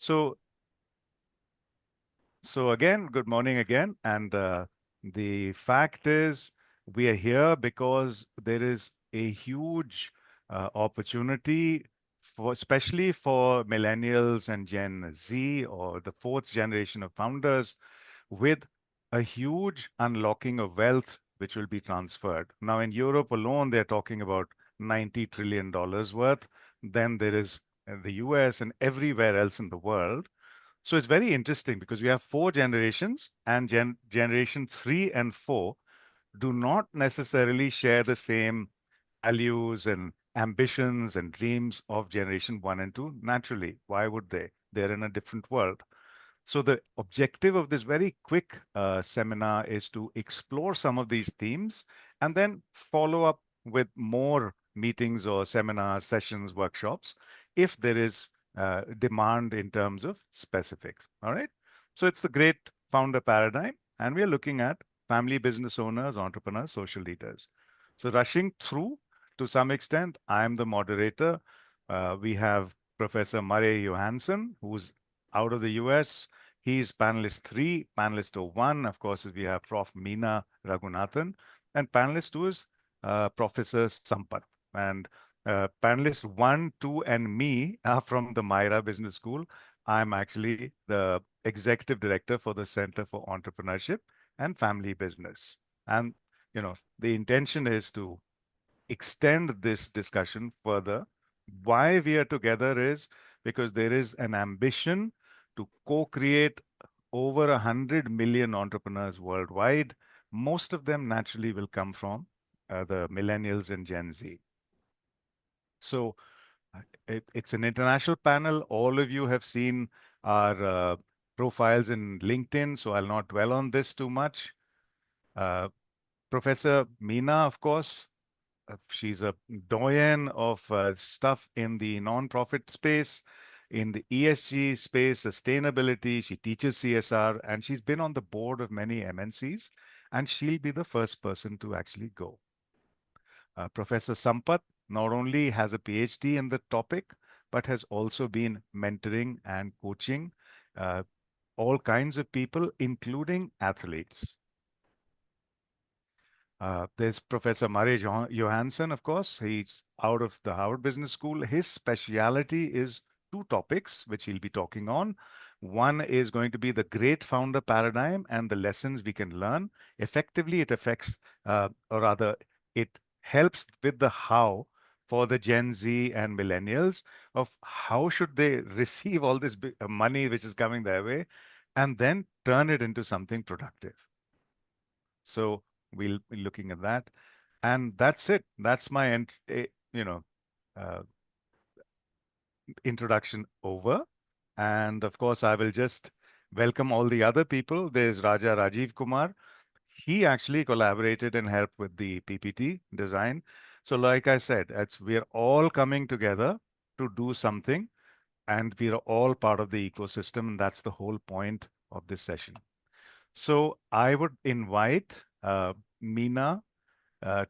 So, so again, good morning again. And the fact is, we are here because there is a huge opportunity for, especially for millennials and Gen Z or the fourth generation of founders, with a huge unlocking of wealth which will be transferred. Now, in Europe alone, they're talking about $90 trillion worth. Then there is the US and everywhere else in the world. So it's very interesting because we have four generations, and generation three and four do not necessarily share the same values and ambitions and dreams of generation one and two. Naturally, why would they? They're in a different world. So the objective of this very quick seminar is to explore some of these themes and then follow up with more meetings or seminars, sessions, workshops, if there is demand in terms of specifics. All right. So it's the great founder paradigm, and we are looking at family business owners, entrepreneurs, social leaders. So rushing through to some extent, I am the moderator. We have Professor Murray Johansson, who's out of the US. He's panelist 3. Panelist 1, of course, we have Prof. Meena Raghunathan. And panelist 2 is Professor Sampath. And panelist 1, 2, and me are from the Myra Business School. I'm actually the executive director for the Center for Entrepreneurship and Family Business. And, the intention is to extend this discussion further. Why we are together is because there is an ambition to co-create over 100 million entrepreneurs worldwide. Most of them naturally will come from the millennials and Gen Z. So it's an international panel. All of you have seen our profiles in LinkedIn, so I'll not dwell on this too much. Professor Meena, of course, she's a doyen of stuff in the nonprofit space, in the ESG space, sustainability. She teaches CSR, and she's been on the board of many MNCs, and she'll be the first person to actually go. Professor Sampath not only has a PhD in the topic, but has also been mentoring and coaching all kinds of people, including athletes. There's Professor Murray Johansson, of course. He's out of the Harvard Business School. His speciality is two topics, which he'll be talking on. One is going to be the great founder paradigm and the lessons we can learn. Effectively, it affects, or rather, it helps with the how for the Gen Z and millennials of how should they receive all this money which is coming their way and then turn it into something productive. So we'll be looking at that. And that's it. That's my, uh, introduction over. And of course, I will just welcome all the other people. There's Raja Rajiv Kumar. He actually collaborated and helped with the PPT design. So like I said, we're all coming together to do something, and we're all part of the ecosystem. And that's the whole point of this session. So I would invite Meena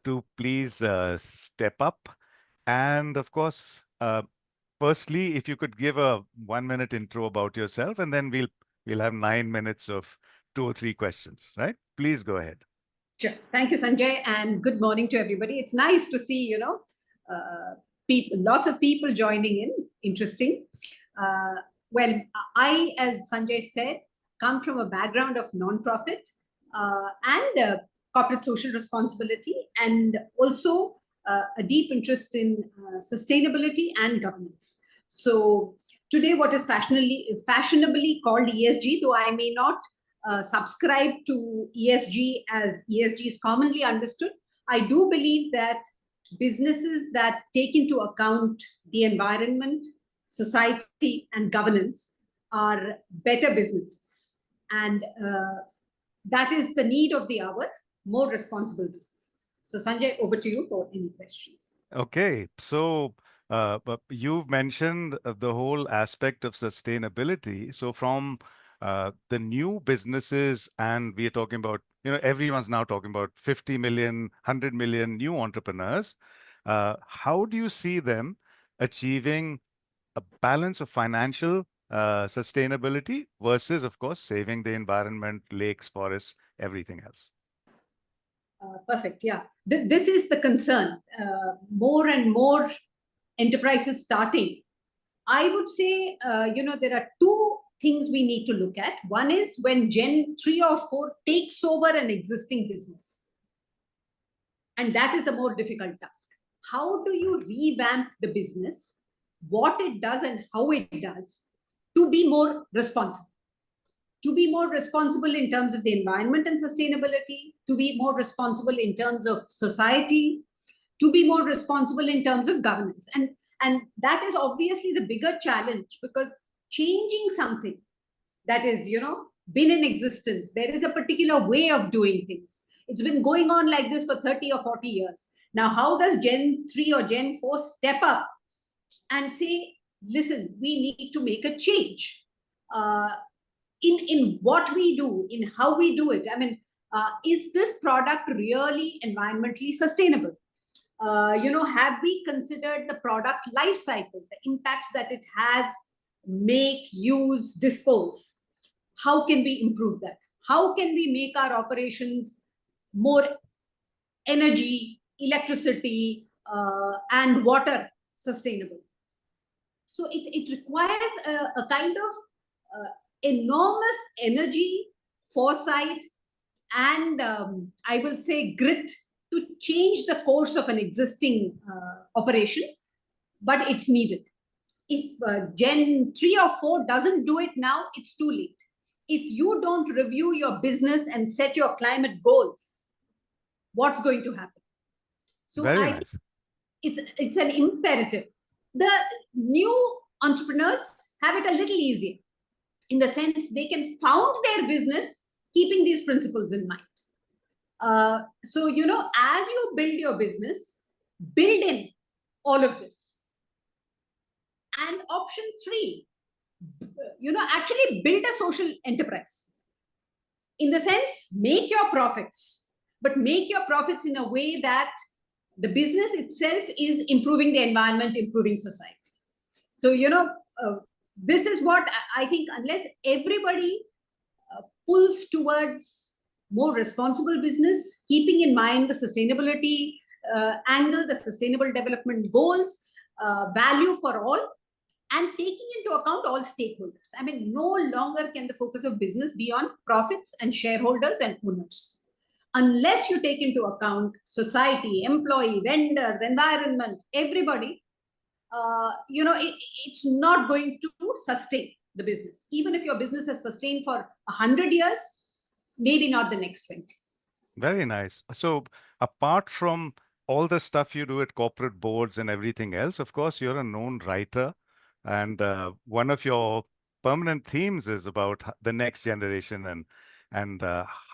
to please step up. And of course, firstly, if you could give a 1-minute intro about yourself, and then we'll have 9 minutes of 2 or 3 questions, right? Please go ahead. Sure. Thank you, Sanjay, and good morning to everybody. It's nice to see, lots of people joining in. Interesting. Well, I, as Sanjay said, come from a background of nonprofit and corporate social responsibility, and also a deep interest in sustainability and governance. So today, what is fashionably called ESG, though I may not subscribe to ESG as ESG is commonly understood, I do believe that businesses that take into account the environment, society, and governance are better businesses. And that is the need of the hour, more responsible businesses. So Sanjay, over to you for any questions. Okay, so but you've mentioned the whole aspect of sustainability. So from the new businesses, and we are talking about, everyone's now talking about 50 million, 100 million new entrepreneurs. How do you see them achieving a balance of financial sustainability versus, of course, saving the environment, lakes, forests, everything else. Perfect. Yeah. This is the concern. More and more enterprises starting. I would say, there are two things we need to look at. One is when Gen 3 or 4 takes over an existing business. And that is the more difficult task. How do you revamp the business, what it does and how it does, to be more responsible? To be more responsible in terms of the environment and sustainability, to be more responsible in terms of society, to be more responsible in terms of governance. And that is obviously the bigger challenge, because changing something that is, been in existence, there is a particular way of doing things. It's been going on like this for 30 or 40 years. Now, how does Gen 3 or Gen 4 step up and say, listen, we need to make a change in what we do, in how we do it? I mean, is this product really environmentally sustainable? Have we considered the product life cycle, the impacts that it has, make, use, dispose? How can we improve that? How can we make our operations more energy, electricity, and water sustainable? So it requires a kind of enormous energy, foresight, and I will say grit to change the course of an existing operation, but it's needed. If Gen 3 or 4 doesn't do it now, it's too late. If you don't review your business and set your climate goals, what's going to happen? So Very nice. It's an imperative. The new entrepreneurs have it a little easier, in the sense they can found their business keeping these principles in mind. So, as you build your business, build in all of this. And option 3, actually build a social enterprise. In the sense, make your profits, but make your profits in a way that the business itself is improving the environment, improving society. So, this is what I think, unless everybody pulls towards more responsible business, keeping in mind the sustainability angle, the sustainable development goals, value for all, and taking into account all stakeholders. I mean, no longer can the focus of business be on profits and shareholders and owners. Unless you take into account society, employee, vendors, environment, everybody, it's not going to sustain the business. Even if your business has sustained for 100 years, maybe not the next 20. Very nice. So apart from all the stuff you do at corporate boards and everything else, of course, you're a known writer. And one of your permanent themes is about the next generation and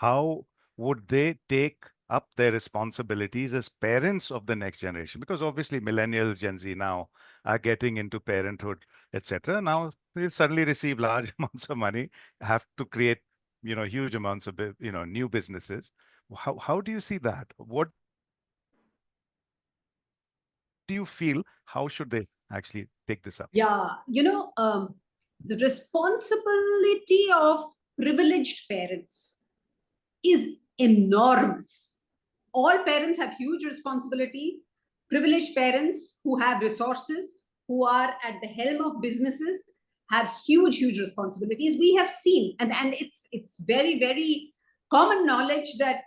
how would they take up their responsibilities as parents of the next generation? Because obviously millennials, Gen Z now are getting into parenthood, etc. Now they suddenly receive large amounts of money, have to create, huge amounts of, new businesses. How do you see that? What do you feel? How should they actually take this up? Yeah, the responsibility of privileged parents is enormous. All parents have huge responsibility. Privileged parents who have resources, who are at the helm of businesses, have huge responsibilities. We have seen, and it's very, very common knowledge that,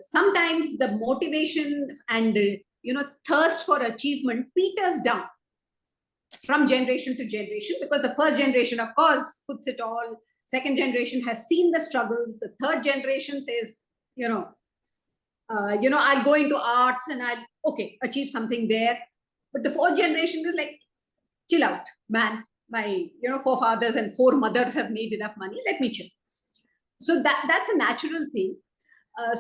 sometimes the motivation and, thirst for achievement peters down from generation to generation, because the first generation, of course, puts it all. Second generation has seen the struggles. The third generation says, I'll go into arts and I'll, achieve something there. But the fourth generation is like, chill out, man. My, forefathers and foremothers have made enough money. Let me chill. So that's a natural thing.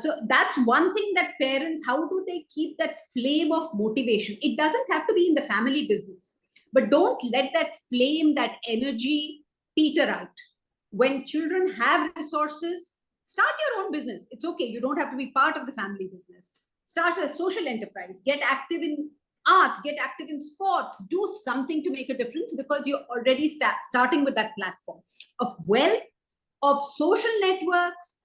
So that's one thing that parents, how do they keep that flame of motivation? It doesn't have to be in the family business, but don't let that flame, that energy peter out. When children have resources, start your own business. It's okay. You don't have to be part of the family business. Start a social enterprise. Get active in arts, get active in sports, do something to make a difference, because you're already starting with that platform of wealth, of social networks,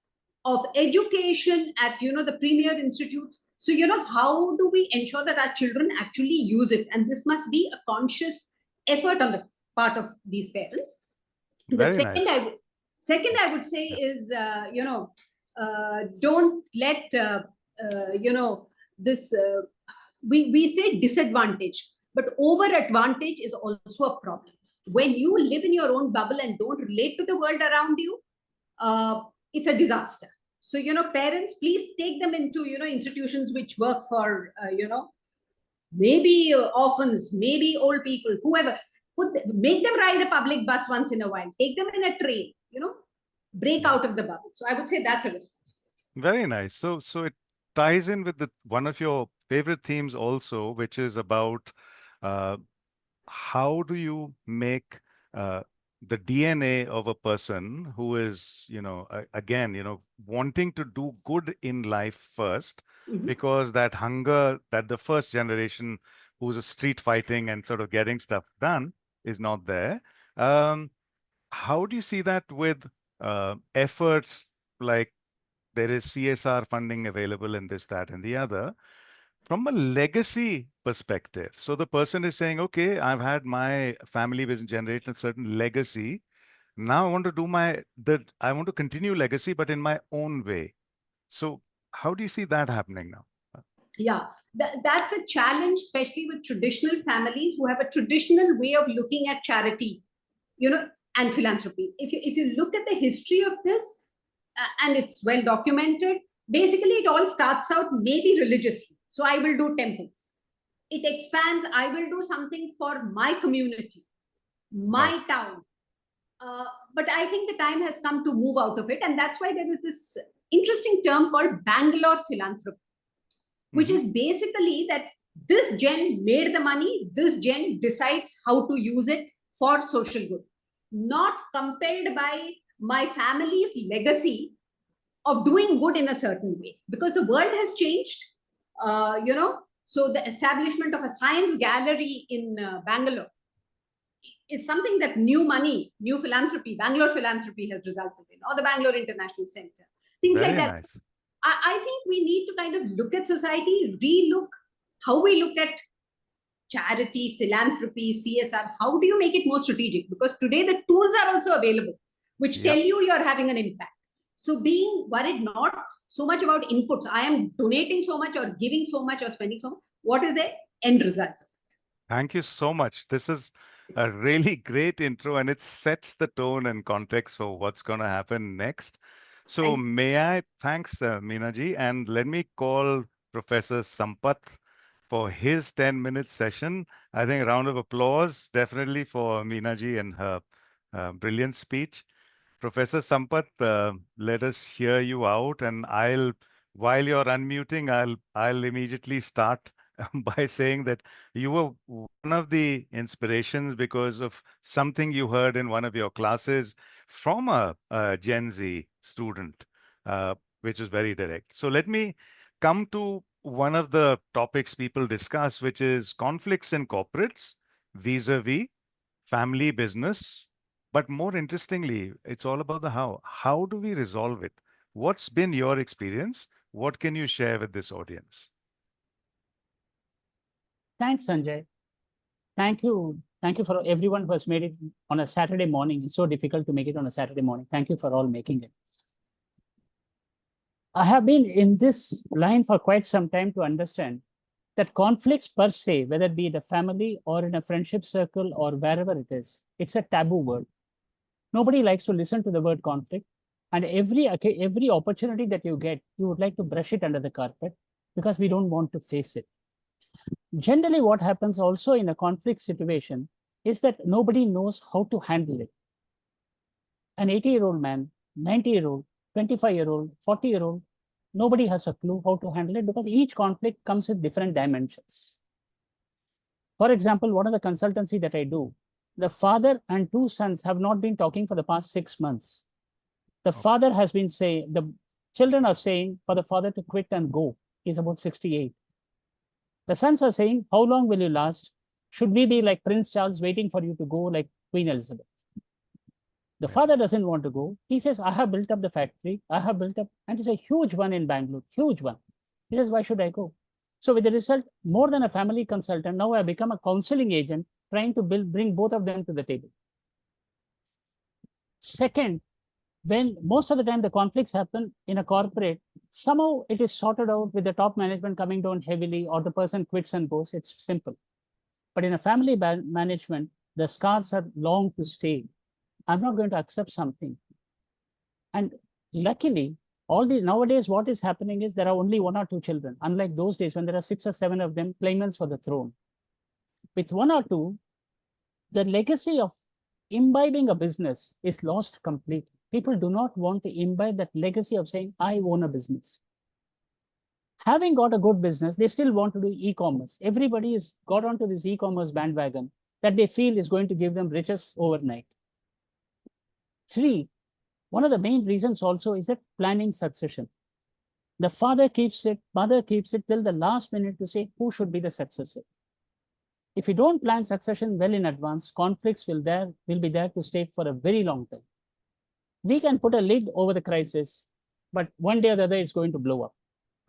of education at the premier institutes. So how do we ensure that our children actually use it? And this must be a conscious effort on the part of these parents. The Very second nice. I would say is don't let this we say disadvantage, but over advantage is also a problem. When you live in your own bubble and don't relate to the world around you, it's a disaster. So parents, please take them into institutions which work for maybe orphans, maybe old people, whoever. Make them ride a public bus once in a while, take them in a train, break out of the bubble. So I would say that's a responsibility. Very nice. So it ties in with the one of your favorite themes also, which is about uh, how do you make the DNA of a person who is, again, wanting to do good in life first, because that hunger that the first generation who's a street fighting and sort of getting stuff done is not there. How do you see that with efforts like there is CSR funding available and this, that, and the other from a legacy perspective? So the person is saying, okay, I've had my family business generate a certain legacy. Now I want to I want to continue legacy, but in my own way. So how do you see that happening now? Yeah, that's a challenge, especially with traditional families who have a traditional way of looking at charity, and philanthropy. If you look at the history of this, and it's well documented, basically it all starts out maybe religiously. So I will do temples. It expands. I will do something for my community, my town. But I think the time has come to move out of it, and that's why there is this interesting term called Bangalore philanthropy, which is basically that this gen made the money, this gen decides how to use it for social good, not compelled by my family's legacy of doing good in a certain way, because the world has changed. So the establishment of a science gallery in Bangalore is something that new money, new philanthropy, Bangalore philanthropy has resulted in, or the Bangalore International Center, things Very like that. nice. I think we need to kind of look at society, relook how we look at charity, philanthropy, CSR. How do you make it more strategic? Because today the tools are also available, which tell you you're having an impact. So being worried not so much about inputs, I am donating so much or giving so much or spending so much, what is the end result of it? Thank you so much. This is a really great intro, and it sets the tone and context for what's going to happen next. So thanks, Meena ji, and let me call Professor Sampath for his 10-minute session. I think a round of applause definitely for Meena ji and her brilliant speech. Professor Sampath, let us hear you out, and while you're unmuting, I'll immediately start by saying that you were one of the inspirations because of something you heard in one of your classes from a Gen Z student, which is very direct. So let me come to one of the topics people discuss, which is conflicts in corporates vis-a-vis family business. But more interestingly, it's all about the how. How do we resolve it? What's been your experience? What can you share with this audience? Thanks, Sanjay. Thank you. Thank you for everyone who has made it on a Saturday morning. It's so difficult to make it on a Saturday morning. Thank you for all making it. I have been in this line for quite some time to understand that conflicts per se, whether it be in a family or in a friendship circle or wherever it is, it's a taboo word. Nobody likes to listen to the word conflict. And every opportunity that you get, you would like to brush it under the carpet because we don't want to face it. Generally, what happens also in a conflict situation is that nobody knows how to handle it. An 80-year-old man, 90-year-old, 25-year-old, 40-year-old, nobody has a clue how to handle it because each conflict comes with different dimensions. For example, one of the consultancy that I do, the father and two sons have not been talking for the past 6 months. The father has been saying, the children are saying for the father to quit and go. He's about 68. The sons are saying, how long will you last? Should we be like Prince Charles waiting for you to go like Queen Elizabeth? The father doesn't want to go. He says, I have built up the factory. I have built up, and it's a huge one in Bangalore, huge one. He says, why should I go? So with the result, more than a family consultant, now I become a counseling agent trying to bring both of them to the table. Second, when most of the time the conflicts happen in a corporate, somehow it is sorted out with the top management coming down heavily or the person quits and goes. It's simple. But in a family management, the scars are long to stay. I'm not going to accept something. And luckily, all these nowadays, what is happening is there are only 1 or 2 children, unlike those days when there are 6 or 7 of them claimants for the throne. With 1 or 2, the legacy of imbibing a business is lost completely. People do not want to imbibe that legacy of saying, I own a business. Having got a good business, they still want to do e-commerce. Everybody has got onto this e-commerce bandwagon that they feel is going to give them riches overnight. 3, one of the main reasons also is that planning succession. The father keeps it, mother keeps it till the last minute to say who should be the successor. If you don't plan succession well in advance, conflicts will be there to stay for a very long time. We can put a lid over the crisis, but one day or the other it's going to blow up.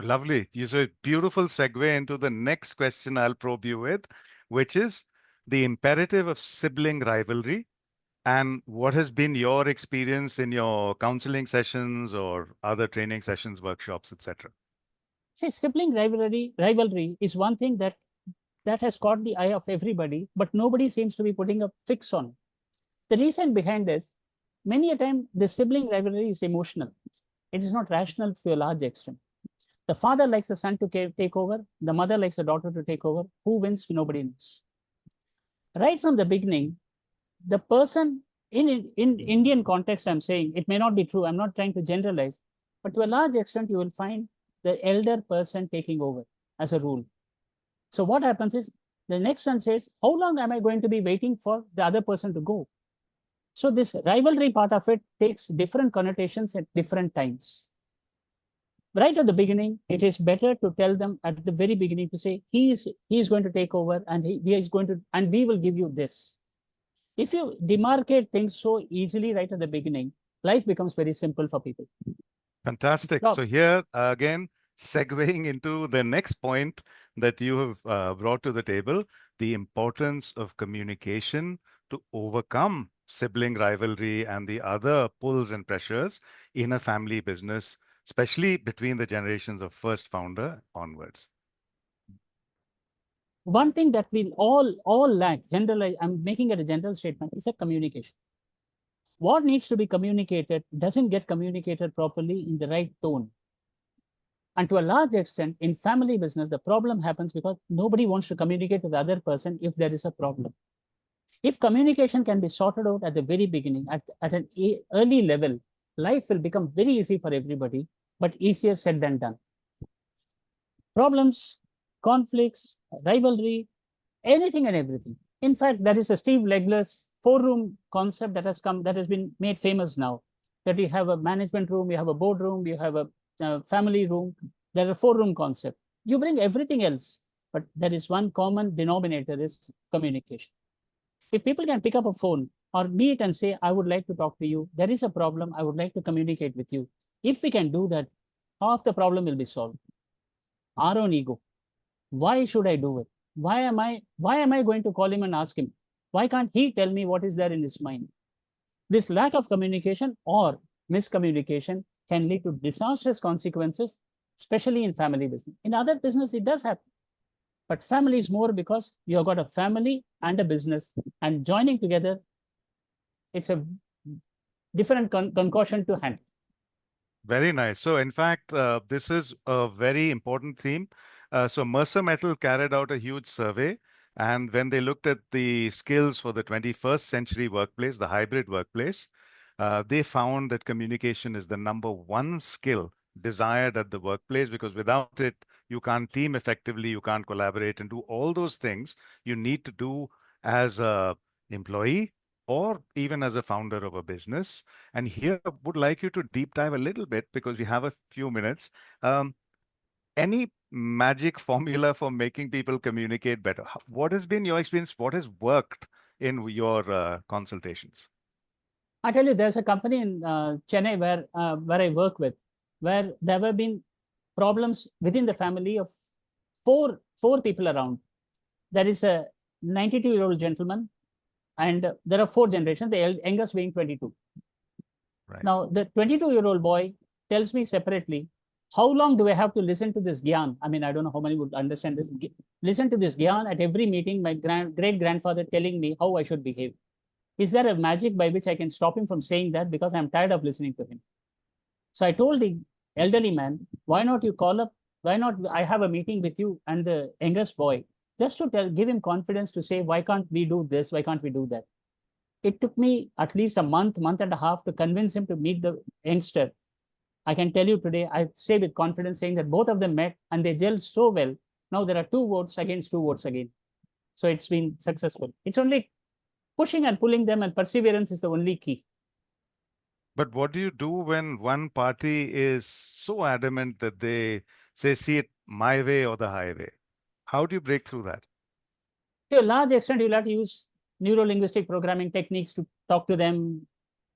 Lovely. You said beautiful segue into the next question I'll probe you with, which is the imperative of sibling rivalry. And what has been your experience in your counseling sessions or other training sessions, workshops, etc.? See, sibling rivalry is one thing that has caught the eye of everybody, but nobody seems to be putting a fix on it. The reason behind this, many a time the sibling rivalry is emotional. It is not rational to a large extent. The father likes the son to take over. The mother likes the daughter to take over. Who wins? Nobody knows. Right from the beginning, the person in Indian context, I'm saying, it may not be true. I'm not trying to generalize, but to a large extent, you will find the elder person taking over as a rule. So what happens is the next son says, how long am I going to be waiting for the other person to go? So this rivalry part of it takes different connotations at different times. Right at the beginning, it is better to tell them at the very beginning to say, he is going to take over and he is going to, and we will give you this. If you demarcate things so easily right at the beginning, life becomes very simple for people. Fantastic. Stop. So here again, segueing into the next point that you have brought to the table, the importance of communication to overcome sibling rivalry and the other pulls and pressures in a family business, especially between the generations of first founder onwards. One thing that we all lack, I'm making it a general statement, is a communication. What needs to be communicated doesn't get communicated properly in the right tone. And to a large extent, in family business, the problem happens because nobody wants to communicate to the other person if there is a problem. If communication can be sorted out at the very beginning, at an early level, life will become very easy for everybody, but easier said than done. Problems, conflicts, rivalry, anything and everything. In fact, there is a Steve Legler's 4-room concept that has been made famous now. That we have a management room, we have a board room, we have a family room. There are 4-room concept. You bring everything else, but there is one common denominator is communication. If people can pick up a phone or meet and say, I would like to talk to you, there is a problem, I would like to communicate with you. If we can do that, half the problem will be solved. Our own ego. Why should I do it? Why am I going to call him and ask him? Why can't he tell me what is there in his mind? This lack of communication or miscommunication can lead to disastrous consequences, especially in family business. In other business, it does happen. But family is more because you have got a family and a business, and joining together, it's a different concoction to handle. Very nice. So in fact, this is a very important theme. So Mercer Metal carried out a huge survey, and when they looked at the skills for the 21st century workplace, the hybrid workplace, they found that communication is the #1 skill desired at the workplace, because without it, you can't team effectively, you can't collaborate and do all those things you need to do as a employee or even as a founder of a business. And here I would like you to deep dive a little bit, because we have a few minutes. Any magic formula for making people communicate better? What has been your experience? What has worked in your consultations? I tell you, there's a company in Chennai where I work with, where there have been problems within the family of four people around. There is a 92-year-old gentleman, and there are four generations, the youngest being 22. Right. Now, the 22-year-old boy tells me separately, how long do I have to listen to this gyan? I mean, I don't know how many would understand this. Listen to this gyan at every meeting, my great-grandfather telling me how I should behave. Is there a magic by which I can stop him from saying that, because I'm tired of listening to him? So I told the elderly man, why not you call up? Why not I have a meeting with you and the youngest boy, just to give him confidence to say, why can't we do this? Why can't we do that? It took me at least a month and a half to convince him to meet the youngster. I can tell you today, I say with confidence, saying that both of them met and they gelled so well. Now there are 2 votes against 2 votes again. So it's been successful. It's only pushing and pulling them, and perseverance is the only key. But what do you do when one party is so adamant that they say, see it my way or the highway? How do you break through that? To a large extent, you'll have to use neuro-linguistic programming techniques to talk to them,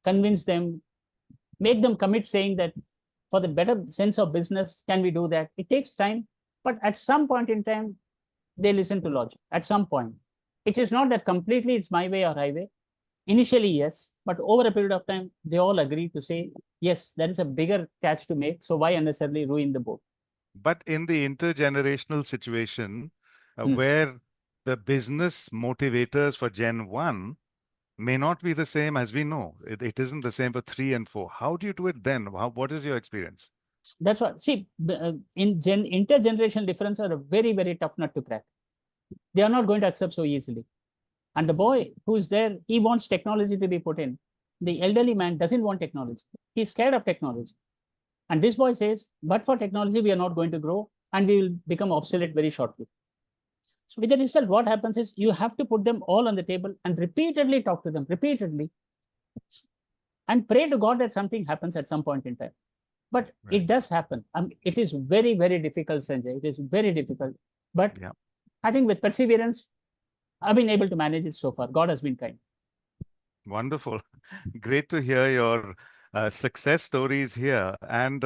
convince them, make them commit, saying that for the better sense of business, can we do that? It takes time, but at some point in time, they listen to logic. At some point, it is not that completely it's my way or highway. Initially, yes, but over a period of time, they all agree to say, yes, there is a bigger catch to make. So why unnecessarily ruin the boat? But in the intergenerational situation, Hmm. where the business motivators for Gen 1 may not be the same as we know. It isn't the same for 3 and 4. How do you do it then? What is your experience? That's what, see, intergenerational differences are a very, very tough nut to crack. They are not going to accept so easily. And the boy who's there, he wants technology to be put in. The elderly man doesn't want technology. He's scared of technology. And this boy says, but for technology, we are not going to grow and we will become obsolete very shortly. So with the result, what happens is you have to put them all on the table and repeatedly talk to them, repeatedly, and pray to God that something happens at some point in time. But Right. it does happen. It is very, very difficult, Sanjay. It is very difficult. But Yeah. I think with perseverance, I've been able to manage it so far. God has been kind. Wonderful. Great to hear your success stories here. And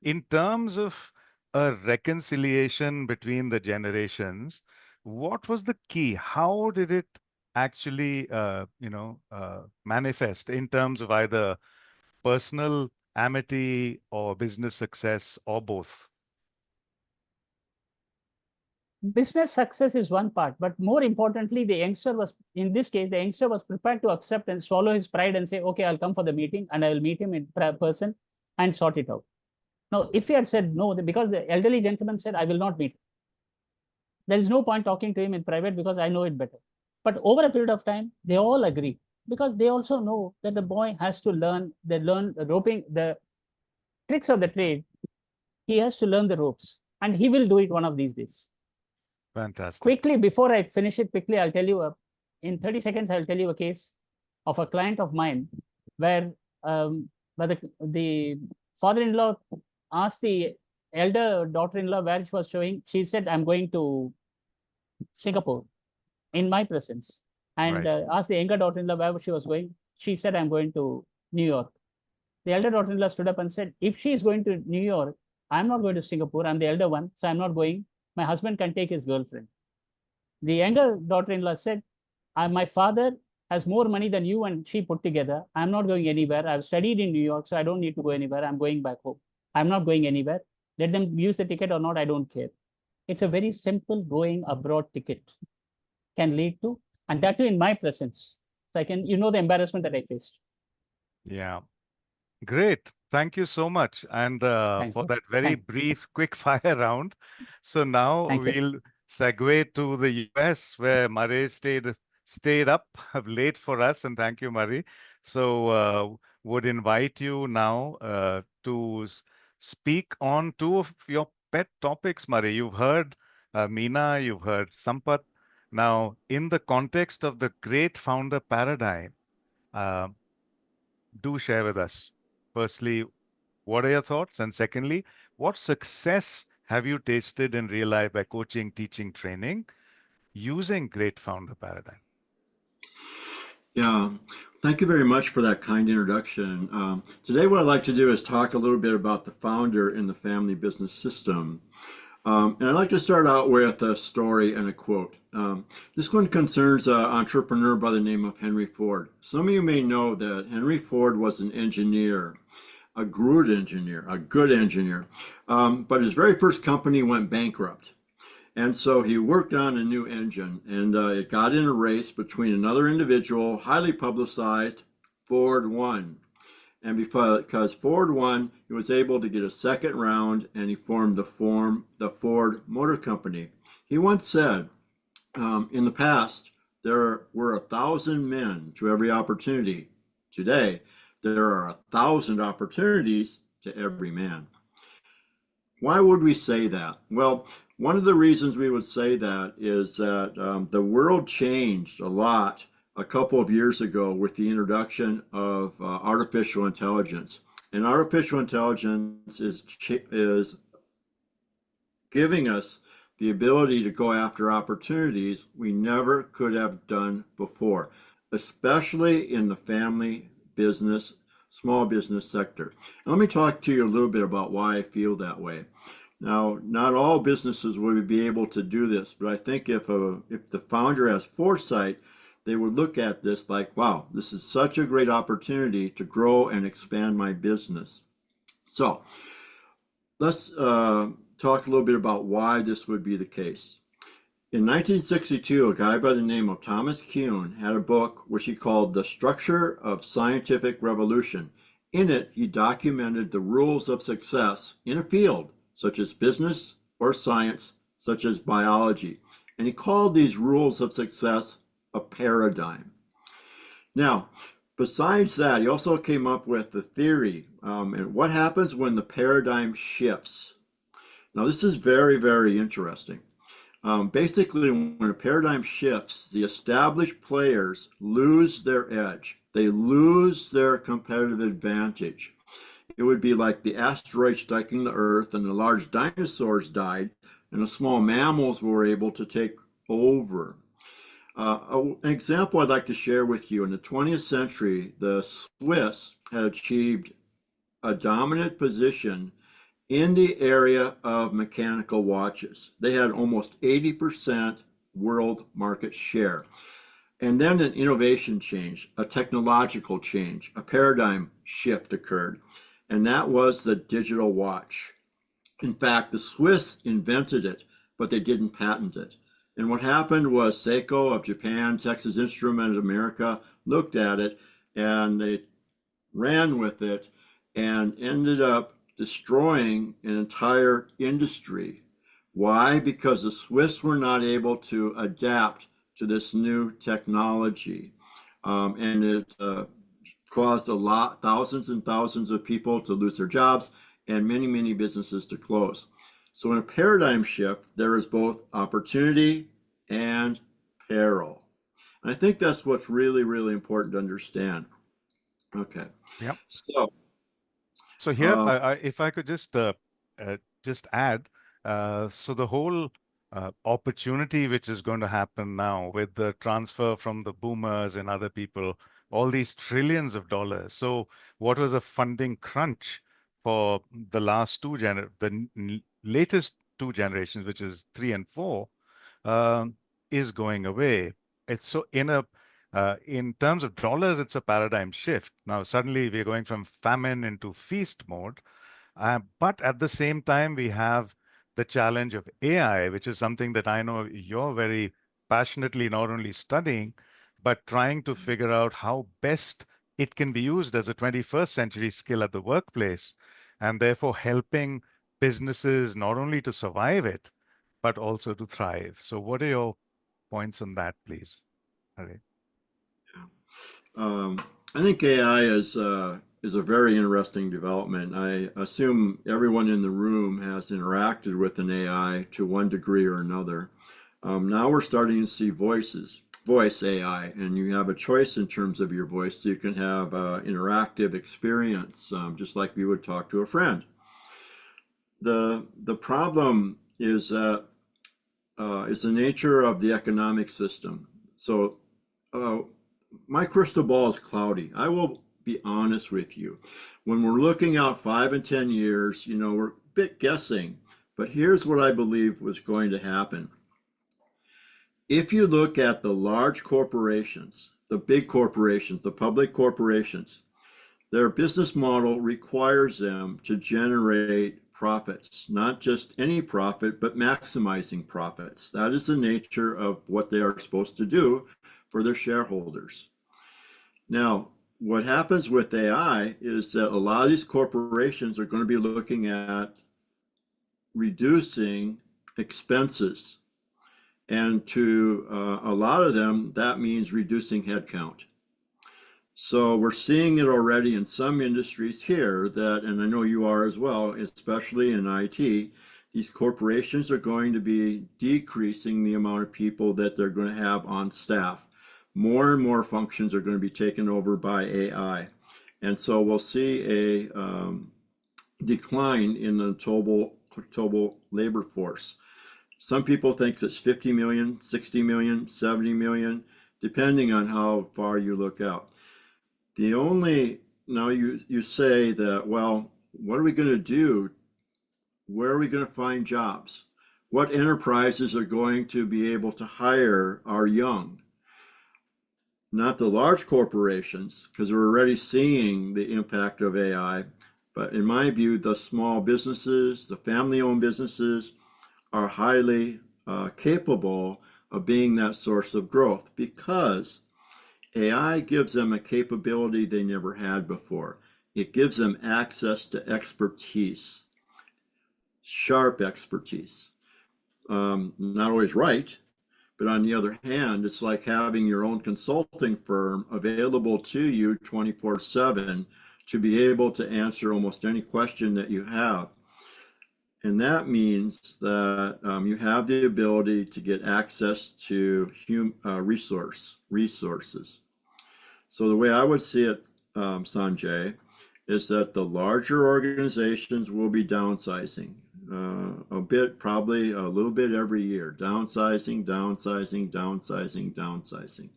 in terms of a reconciliation between the generations, what was the key? How did it actually, manifest in terms of either personal amity or business success or both? Business success is one part, but more importantly, the youngster was, in this case, the youngster was prepared to accept and swallow his pride and say, okay, I'll come for the meeting and I will meet him in person and sort it out. Now, if he had said no, because the elderly gentleman said, I will not meet him, there is no point talking to him in private because I know it better. But over a period of time, they all agree, because they also know that the boy has to learn the roping, the tricks of the trade. He has to learn the ropes, and he will do it one of these days. Fantastic. Quickly, before I finish it quickly, I'll tell you, in 30 seconds, I'll tell you a case of a client of mine where, where the father-in-law asked the elder daughter-in-law where she was showing. She said, I'm going to Singapore in my presence. And Right. asked the younger daughter-in-law where she was going. She said, I'm going to New York. The elder daughter-in-law stood up and said, if she is going to New York, I'm not going to Singapore. I'm the elder one, so I'm not going. My husband can take his girlfriend. The younger daughter-in-law said, my father has more money than you and she put together. I'm not going anywhere. I've studied in New York, so I don't need to go anywhere. I'm going back home. I'm not going anywhere. Let them use the ticket or not, I don't care. It's a very simple going abroad ticket can lead to, and that too in my presence. So I can, the embarrassment that I faced. Yeah. Great. Thank you so much. And Thank for you. that very brief, quick fire round. So now Thank you. we'll segue to the US, where Murray stayed up late for us. And thank you, Murray. So would invite you now to speak on two of your pet topics, Murray. You've heard Meena, you've heard Sampath. Now, in the context of the great founder paradigm, uh, do share with us. Firstly, what are your thoughts? And secondly, what success have you tasted in real life by coaching, teaching, training, using great founder paradigm? Yeah, thank you very much for that kind introduction. Today, what I'd like to do is talk a little bit about the founder in the family business system. And I'd like to start out with a story and a quote. This one concerns an entrepreneur by the name of Henry Ford. Some of you may know that Henry Ford was an engineer, a good engineer, but his very first company went bankrupt. And so he worked on a new engine, and it got in a race between another individual, highly publicized. Ford won. And because Ford won, he was able to get a second round, and he formed the Ford Motor Company. He once said, in the past, there were 1,000 men to every opportunity. Today, there are 1,000 opportunities to every man. Why would we say that? Well, one of the reasons we would say that is that the world changed a lot a couple of years ago with the introduction of artificial intelligence. And artificial intelligence is giving us the ability to go after opportunities we never could have done before, especially in the family business, small business sector. And let me talk to you a little bit about why I feel that way. Now, not all businesses would be able to do this, but I think if the founder has foresight, they would look at this like, wow, this is such a great opportunity to grow and expand my business. So let's talk a little bit about why this would be the case. In 1962, a guy by the name of Thomas Kuhn had a book which he called The Structure of Scientific Revolution. In it, he documented the rules of success in a field such as business or science, such as biology. And he called these rules of success a paradigm. Now, besides that, he also came up with the theory and what happens when the paradigm shifts. Now, this is very, very interesting. Basically, when a paradigm shifts, the established players lose their edge. They lose their competitive advantage. It would be like the asteroid striking the Earth and the large dinosaurs died and the small mammals were able to take over. An example I'd like to share with you, in the 20th century, the Swiss had achieved a dominant position in the area of mechanical watches. They had almost 80% world market share. And then an innovation change, a technological change, a paradigm shift occurred. And that was the digital watch. In fact, the Swiss invented it, but they didn't patent it. And what happened was Seiko of Japan, Texas Instruments of America looked at it and they ran with it and ended up destroying an entire industry. Why? Because the Swiss were not able to adapt to this new technology. And it caused thousands and thousands of people to lose their jobs and many, many businesses to close. So in a paradigm shift, there is both opportunity and peril. And I think that's what's really, really important to understand. Okay. Yep. So here, if I could just add, so the whole opportunity which is going to happen now with the transfer from the boomers and other people, all these trillions of dollars. So what was a funding crunch for the last latest two generations, which is 3 and 4, is going away. It's so in terms of dollars, it's a paradigm shift. Now, suddenly we're going from famine into feast mode. But at the same time, we have the challenge of AI, which is something that I know you're very passionately not only studying, but trying to figure out how best it can be used as a 21st century skill at the workplace, and therefore helping businesses not only to survive it, but also to thrive. So what are your points on that, please? Hare? I think AI is a very interesting development. I assume everyone in the room has interacted with an AI to one degree or another. Now we're starting to see voice AI, and you have a choice in terms of your voice. So you can have interactive experience, just like you would talk to a friend. The problem is that it's the nature of the economic system. So my crystal ball is cloudy. I will be honest with you. When we're looking out 5 and 10 years, we're a bit guessing, but here's what I believe was going to happen. If you look at the large corporations, the big corporations, the public corporations, their business model requires them to generate profits, not just any profit, but maximizing profits. That is the nature of what they are supposed to do for their shareholders. Now, what happens with AI is that a lot of these corporations are going to be looking at reducing expenses. And to a lot of them, that means reducing headcount. So we're seeing it already in some industries here that, and I know you are as well, especially in IT, these corporations are going to be decreasing the amount of people that they're going to have on staff. More and more functions are going to be taken over by AI. And so we'll see a decline in the total labor force. Some people think it's 50 million, 60 million, 70 million, depending on how far you look out. Now you say that, well, what are we going to do? Where are we going to find jobs? What enterprises are going to be able to hire our young? Not the large corporations, because we're already seeing the impact of AI, but in my view, the small businesses, the family-owned businesses are highly capable of being that source of growth because AI gives them a capability they never had before. It gives them access to expertise, sharp expertise. Not always right, but on the other hand, it's like having your own consulting firm available to you 24/7 to be able to answer almost any question that you have. And that means that you have the ability to get access to resources. So the way I would see it, Sanjay, is that the larger organizations will be downsizing a bit, probably a little bit every year. Downsizing, downsizing, downsizing, downsizing.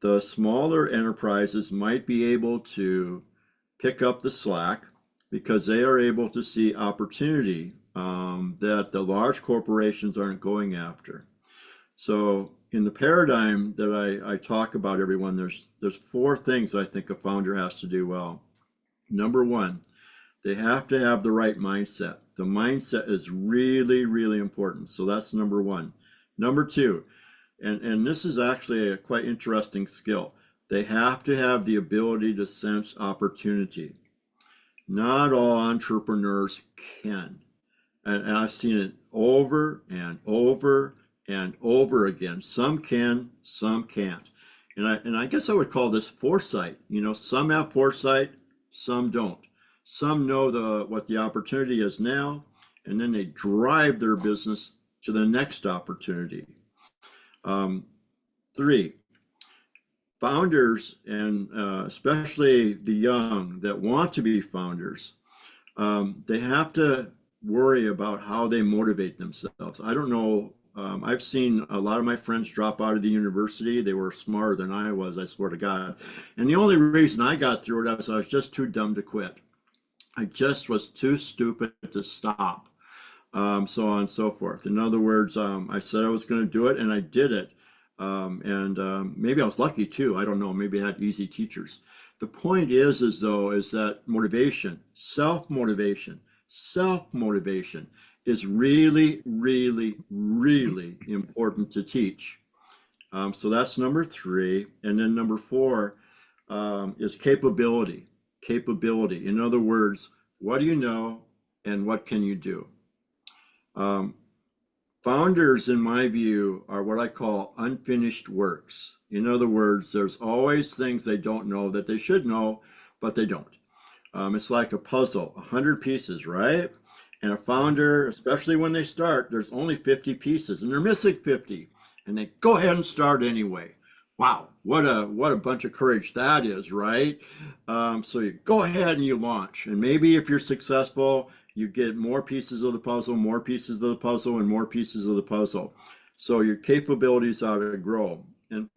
The smaller enterprises might be able to pick up the slack because they are able to see opportunity that the large corporations aren't going after. So in the paradigm that I talk about, everyone, there's 4 things I think a founder has to do well. Number 1, they have to have the right mindset. The mindset is really, really important. So that's number 1. Number 2, and this is actually a quite interesting skill. They have to have the ability to sense opportunity. Not all entrepreneurs can. And I've seen it over and over and over again. Some can, some can't. And I guess I would call this foresight. Some have foresight, some don't. Some know what the opportunity is now, and then they drive their business to the next opportunity. 3, founders, and especially the young that want to be founders, they have to worry about how they motivate themselves. I don't know. I've seen a lot of my friends drop out of the university. They were smarter than I was, I swear to God. And the only reason I got through it was I was just too dumb to quit. I just was too stupid to stop, so on and so forth. In other words, I said I was going to do it, and I did it. And maybe I was lucky too. I don't know. Maybe I had easy teachers. The point is that motivation, self-motivation is really, really, really important to teach. So that's number 3. And then number 4 is capability. Capability. In other words, what do you know and what can you do? Founders, in my view, are what I call unfinished works. In other words, there's always things they don't know that they should know, but they don't. It's like a puzzle, 100 pieces, right? And a founder, especially when they start, there's only 50 pieces and they're missing 50, and they go ahead and start anyway. Wow, what a bunch of courage that is, right? So you go ahead and you launch, and maybe if you're successful, you get more pieces of the puzzle, more pieces of the puzzle, and more pieces of the puzzle. So your capabilities ought to grow. And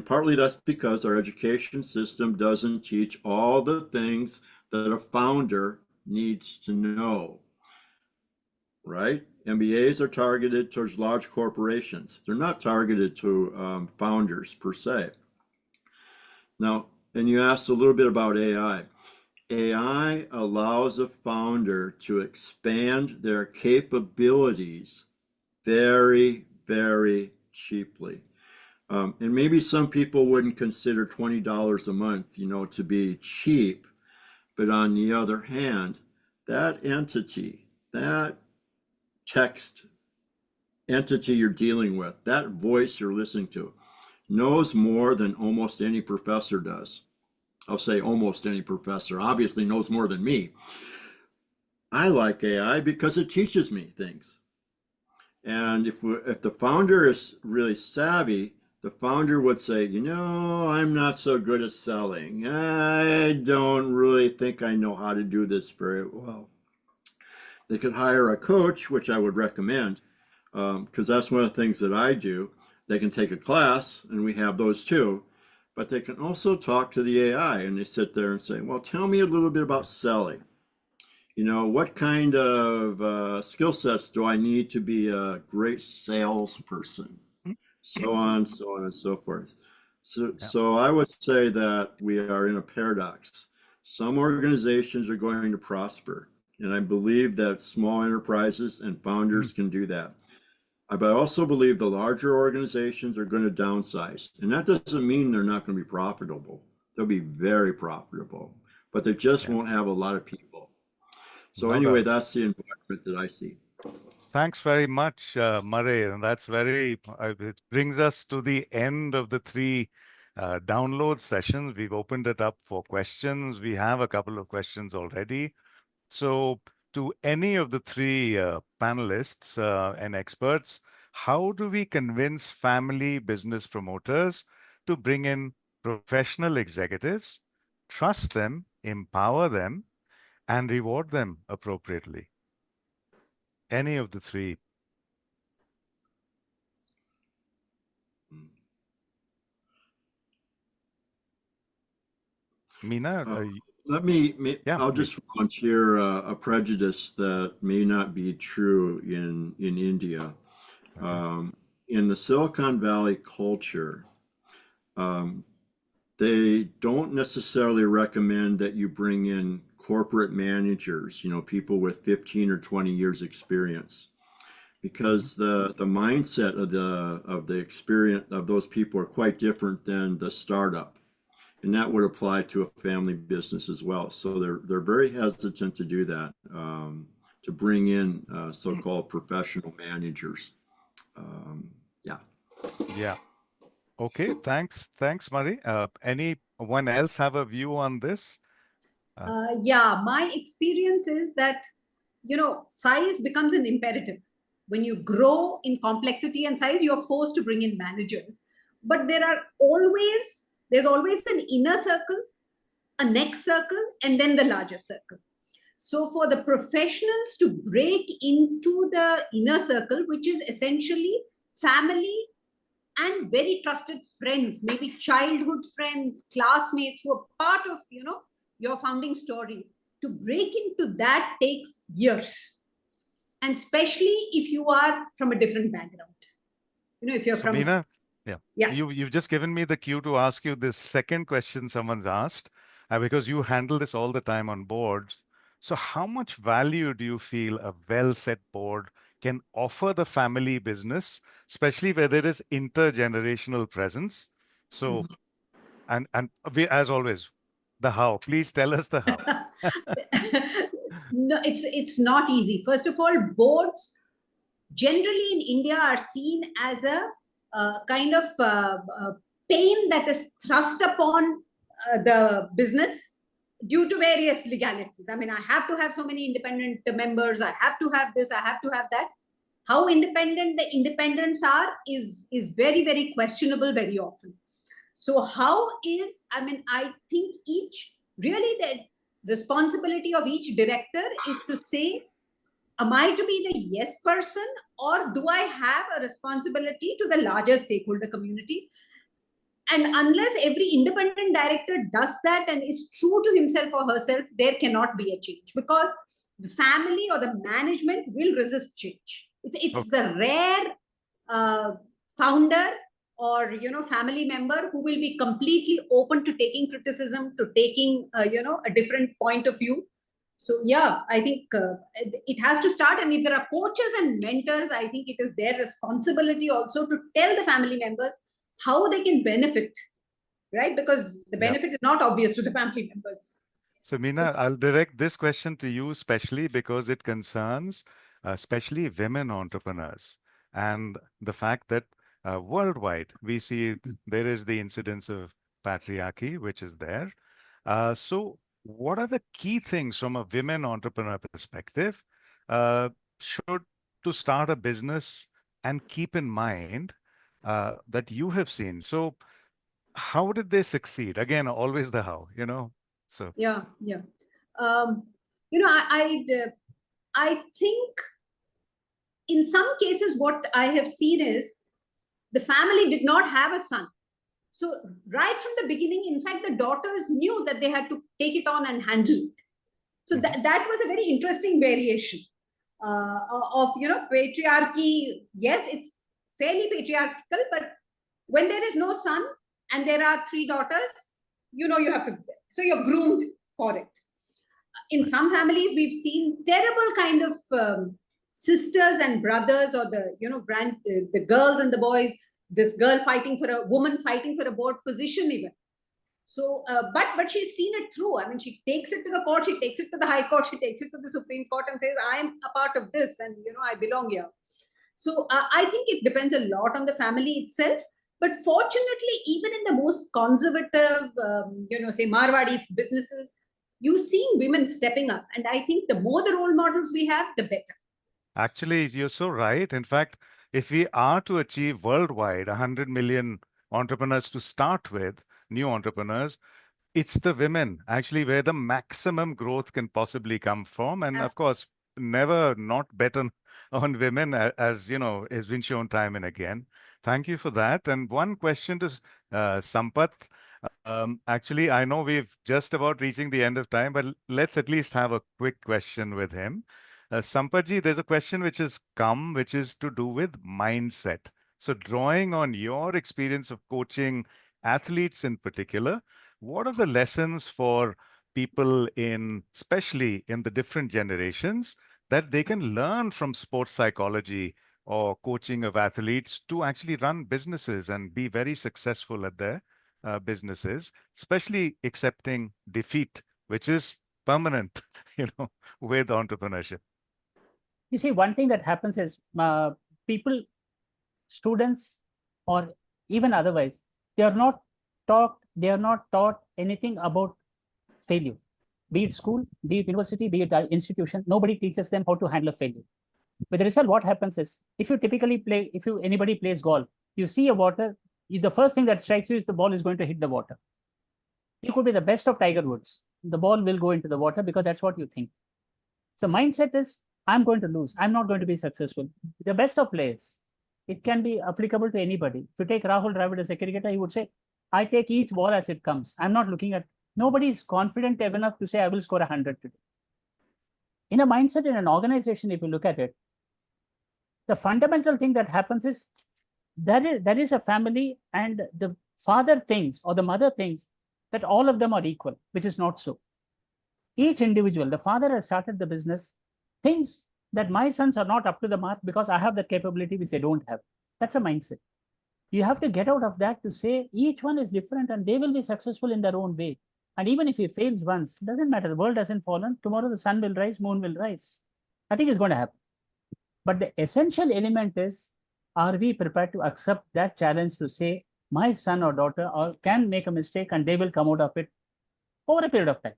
partly that's because our education system doesn't teach all the things that a founder needs to know, right? MBAs are targeted towards large corporations. They're not targeted to founders per se. Now, and you asked a little bit about AI. AI allows a founder to expand their capabilities very, very cheaply. And maybe some people wouldn't consider $20 a month, to be cheap. But on the other hand, that entity, that text entity you're dealing with, that voice you're listening to, knows more than almost any professor does. I'll say almost any professor, obviously knows more than me. I like AI because it teaches me things. And if the founder is really savvy, the founder would say, I'm not so good at selling. I don't really think I know how to do this very well. They could hire a coach, which I would recommend, because that's one of the things that I do. They can take a class, and we have those too, but they can also talk to the AI, and they sit there and say, well, tell me a little bit about selling. What kind of skill sets do I need to be a great salesperson? So on and so forth. So I would say that we are in a paradox. Some organizations are going to prosper, and I believe that small enterprises and founders can do that. But I also believe the larger organizations are going to downsize, and that doesn't mean they're not going to be profitable. They'll be very profitable, but they just won't have a lot of people. So anyway, that's the environment that I see. Thanks very much, Murray. And that's it brings us to the end of the 3 download sessions. We've opened it up for questions. We have a couple of questions already. So to any of the 3 panelists and experts, how do we convince family business promoters to bring in professional executives, trust them, empower them, and reward them appropriately? Any of the 3. Meena, I'll just volunteer a prejudice that may not be true in India. Okay. In the Silicon Valley culture, they don't necessarily recommend that you bring in corporate managers, people with 15 or 20 years experience, because the mindset of the experience of those people are quite different than the startup. And that would apply to a family business as well. So they're very hesitant to do that, to bring in so-called professional managers. Yeah. Okay. Thanks, Murray. Anyone else have a view on this? My experience is that, size becomes an imperative. When you grow in complexity and size, you're forced to bring in managers. But there's always an inner circle, a next circle, and then the larger circle. So for the professionals to break into the inner circle, which is essentially family and very trusted friends, maybe childhood friends, classmates who are part of, your founding story, to break into that takes years. And especially if you are from a different background. If you're from... Meena, You've just given me the cue to ask you this second question someone's asked, because you handle this all the time on boards. So how much value do you feel a well-set board can offer the family business, especially where there is intergenerational presence? So, and we, as always, the how. Please tell us the how. No, it's not easy. First of all, boards generally in India are seen as a kind of pain that is thrust upon the business due to various legalities. I mean, I have to have so many independent members. I have to have this. I have to have that. How independent the independents are is very, very questionable very often. So I think the responsibility of each director is to say, am I to be the yes person, or do I have a responsibility to the larger stakeholder community? And unless every independent director does that and is true to himself or herself, there cannot be a change, because the family or the management will resist change. It's the rare founder or family member who will be completely open to taking criticism, to taking a different point of view. So yeah, I think it has to start. And if there are coaches and mentors, I think it is their responsibility also to tell the family members how they can benefit, right? Because the benefit is not obvious to the family members. So Meena, I'll direct this question to you especially because it concerns especially women entrepreneurs, and the fact that worldwide we see there is the incidence of patriarchy, which is there. So what are the key things from a women entrepreneur perspective should to start a business and keep in mind that you have seen? So how did they succeed? Again, always the how, So Yeah. I think in some cases what I have seen is the family did not have a son. So right from the beginning, in fact, the daughters knew that they had to take it on and handle it. So that was a very interesting variation of patriarchy. Yes, it's fairly patriarchal, but when there is no son and there are 3 daughters, you have to, so you're groomed for it. In some families, we've seen terrible kind of sisters and brothers, or the girls and the boys. This girl fighting for a woman, fighting for a board position, even. So, but she's seen it through. I mean, she takes it to the court, she takes it to the High Court, she takes it to the Supreme Court, and says, "I'm a part of this, and I belong here." So, I think it depends a lot on the family itself. But fortunately, even in the most conservative, say Marwadi businesses, you see women stepping up, and I think the more the role models we have, the better. actually, you're so right. In fact, if we are to achieve worldwide 100 million entrepreneurs to start with, new entrepreneurs, it's the women actually where the maximum growth can possibly come from. And of course, never not bet on women, as has been shown time and again. Thank you for that. And one question to Sampath. Actually, I know we've just about reaching the end of time, but let's at least have a quick question with him. Sampathji, there's a question which has come, which is to do with mindset. So drawing on your experience of coaching athletes in particular, what are the lessons for people especially in the different generations, that they can learn from sports psychology or coaching of athletes to actually run businesses and be very successful at their businesses, especially accepting defeat, which is permanent, with entrepreneurship? You see, one thing that happens is people, students, or even otherwise, they are not taught anything about failure. Be it school, be it university, be it institution, nobody teaches them how to handle failure. With the result, what happens is, if anybody plays golf, you see a water, the first thing that strikes you is the ball is going to hit the water. You could be the best of Tiger Woods. The ball will go into the water because that's what you think. So mindset is, I'm going to lose. I'm not going to be successful. The best of players, it can be applicable to anybody. If you take Rahul Dravid as a cricketer, he would say, I take each ball as it comes. I'm not looking at, nobody is confident enough to say, I will score 100 today. In a mindset in an organization, if you look at it, the fundamental thing that happens is there is a family, and the father thinks or the mother thinks that all of them are equal, which is not so. Each individual, the father has started the business, thinks that my sons are not up to the mark because I have that capability which they don't have. That's a mindset. You have to get out of that to say each one is different and they will be successful in their own way. And even if he fails once, it doesn't matter. The world hasn't fallen. Tomorrow the sun will rise, moon will rise. I think it's going to happen. But the essential element is, are we prepared to accept that challenge to say, my son or daughter can make a mistake and they will come out of it over a period of time.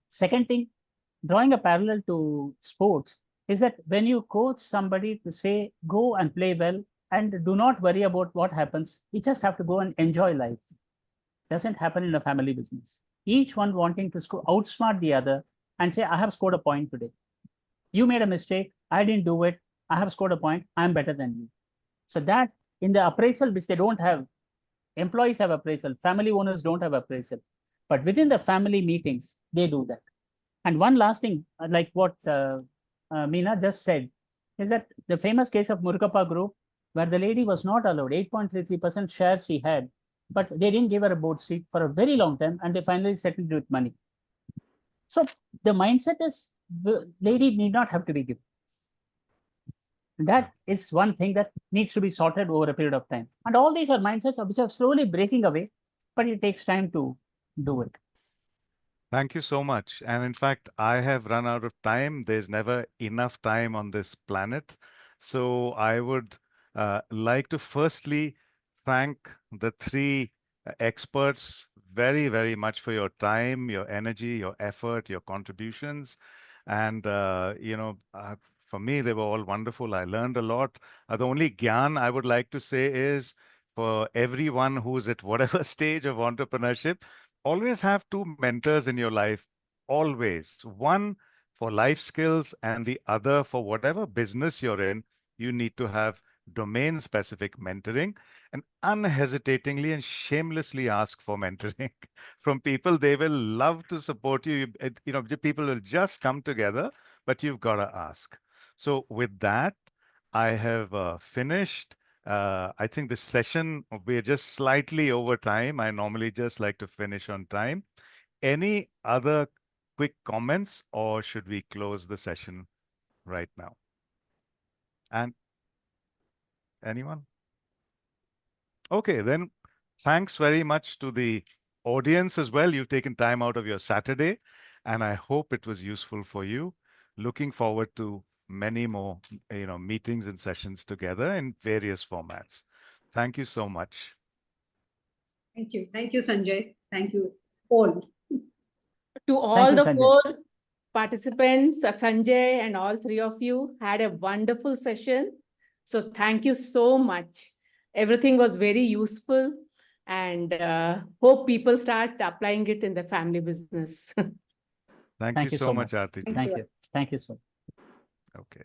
Second thing, drawing a parallel to sports, is that when you coach somebody to say, go and play well and do not worry about what happens, you just have to go and enjoy life. Doesn't happen in a family business. Each one wanting to outsmart the other and say, I have scored a point today. You made a mistake. I didn't do it. I have scored a point. I'm better than you. So that in the appraisal, which they don't have, employees have appraisal, family owners don't have appraisal. But within the family meetings, they do that. And one last thing, like what Meena just said, is that the famous case of Murugappa Group, where the lady was not allowed 8.33% share she had, but they didn't give her a board seat for a very long time, and they finally settled with money. So the mindset is the lady need not have to be given. That is one thing that needs to be sorted over a period of time. And all these are mindsets which are slowly breaking away, but it takes time to do it. Thank you so much. And in fact, I have run out of time. There's never enough time on this planet. So I would like to firstly thank the three experts very, very much for your time, your energy, your effort, your contributions. And, for me, they were all wonderful. I learned a lot. The only gyan I would like to say is for everyone who's at whatever stage of entrepreneurship, always have two mentors in your life, always. One for life skills and the other for whatever business you're in. You need to have domain specific mentoring and unhesitatingly and shamelessly ask for mentoring from people. They will love to support you. People will just come together, but you've got to ask. So with that, I have finished. I think this session, we're just slightly over time. I normally just like to finish on time. Any other quick comments, or should we close the session right now? And anyone? Okay, then thanks very much to the audience as well. You've taken time out of your Saturday, and I hope it was useful for you. Looking forward to many more, meetings and sessions together in various formats. Thank you so much. Thank you. Thank you, Sanjay. Thank you all. To all you, the Sanjay. 4 participants, Sanjay and all 3 of you had a wonderful session. So thank you so much. Everything was very useful, and hope people start applying it in the family business. Thank you so much, Aarti. Thank you. Thank you so much. Okay.